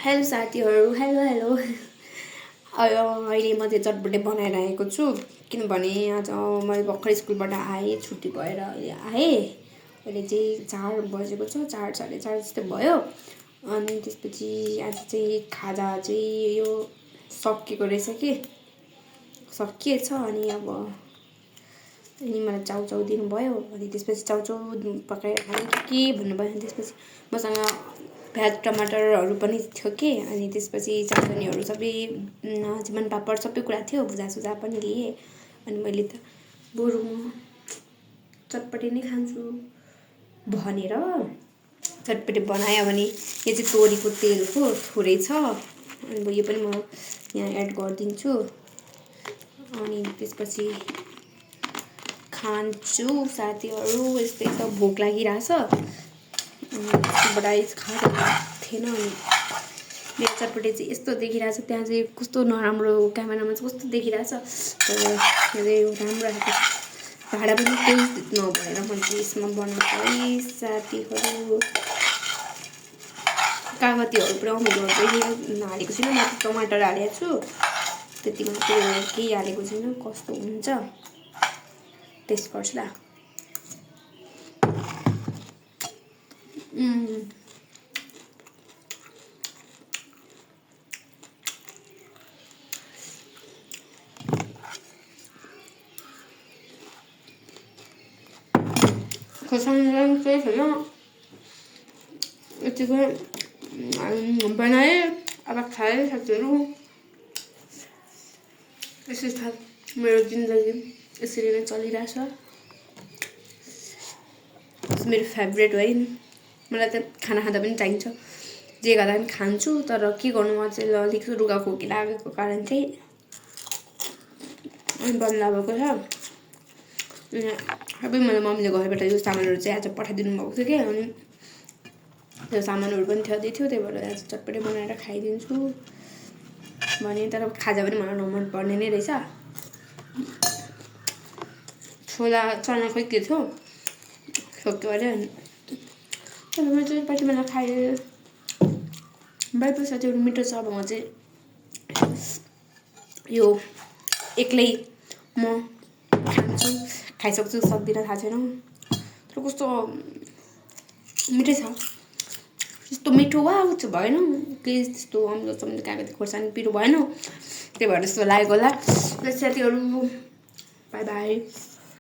Hello साथीहरू, hello hello. अहिले म चाहिँ चटपटे बनाएर आएको छु किनभने आज मैले भर्खर स्कुलबाट आएँ, छुट्टी भएर अहिले आएँ। अहिले चाहिँ 4 बजेको छ, 4 साढे 4 जस्तो भयो। अनि त्यसपछि आज चाहिँ खाजा चाहिँ यो सकिएको रहेछ कि सकिएछ। अनि अब मलाई चाउचाउ दिनुभयो। अनि त्यसपछि चाउचाउ पकाएर खाने के भन्नुभयो। अनि त्यसपछि मसँग प्याज टमाटरहरू पनि थियो कि। अनि त्यसपछि चाउचाउनीहरू सबै चिमन पापड सबै कुरा थियो, भुजासुजा पनि लिएँ। अनि मैले त बरु म चटपटे नै खान्छु भनेर चटपटे बनायो भने यो चाहिँ तोरीको तेलको थोरै छ। अनि यो पनि म यहाँ एड गरिदिन्छु। अनि त्यसपछि खान्छु साथीहरू। यस्तै त भोक लागिरहेछ। बडाइ खाएको थिएन। अनि मेरो चटपटे चाहिँ यस्तो देखिरहेछ, त्यहाँ चाहिँ कस्तो नराम्रो क्यामेरामा चाहिँ कस्तो देखिरहेछ, तर राम्रो आएको छ। भाडा पनि केही नभएर मैले यसमा बनाएको है साथीहरू। कागतीहरू पुरा उम्मेदहरू हालेको छुइनँ, म टमाटर हालेको छु त्यति मात्रै हो, केही हालेको छैन। कस्तो हुन्छ टेस्ट गर्छु ल। खोर्सानी चाहिँ छैन, यतिकै बनाएँ। अब खाएँ साथीहरू। यसरी छ मेरो जिन्दगी, यसरी नै चलिरहेछ। मेरो फेभरेट है। मलाई त खाना खाँदा पनि चाहिन्छ, जे गर्दा पनि खान्छु। तर के गर्नु, म चाहिँ अलिक रुगाखोकी लागेको कारण चाहिँ बन्द भएको छ। सबै मलाई मम्मीले घरबाट यो सामानहरू चाहिँ आज पठाइदिनु भएको थियो कि। अनि त्यो सामानहरू पनि थ्याउँदै थियो, त्यही भएर आज चटपटे बनाएर खाइदिन्छु भने। तर खाजा पनि मलाई नमन पर्ने नै रहेछ। छोला चना खोइ के थियो, सक्यो अरे। तर मैले चाहिँ पछि बेला खाएँ। बाइपल साथीहरू मिठो छ अब म चाहिँ यो एक्लै म खान्छु, खाइसक्छु सक्दिनँ थाहा छैन। तर कस्तो मिठै छ, त्यस्तो मिठो वा चाहिँ भएन, केही त्यस्तो अम्लो चम्लो कागती खोर्सानी पिरो भएन, त्यही भएर त्यस्तो लागेको होला। साथीहरू बाई बाई।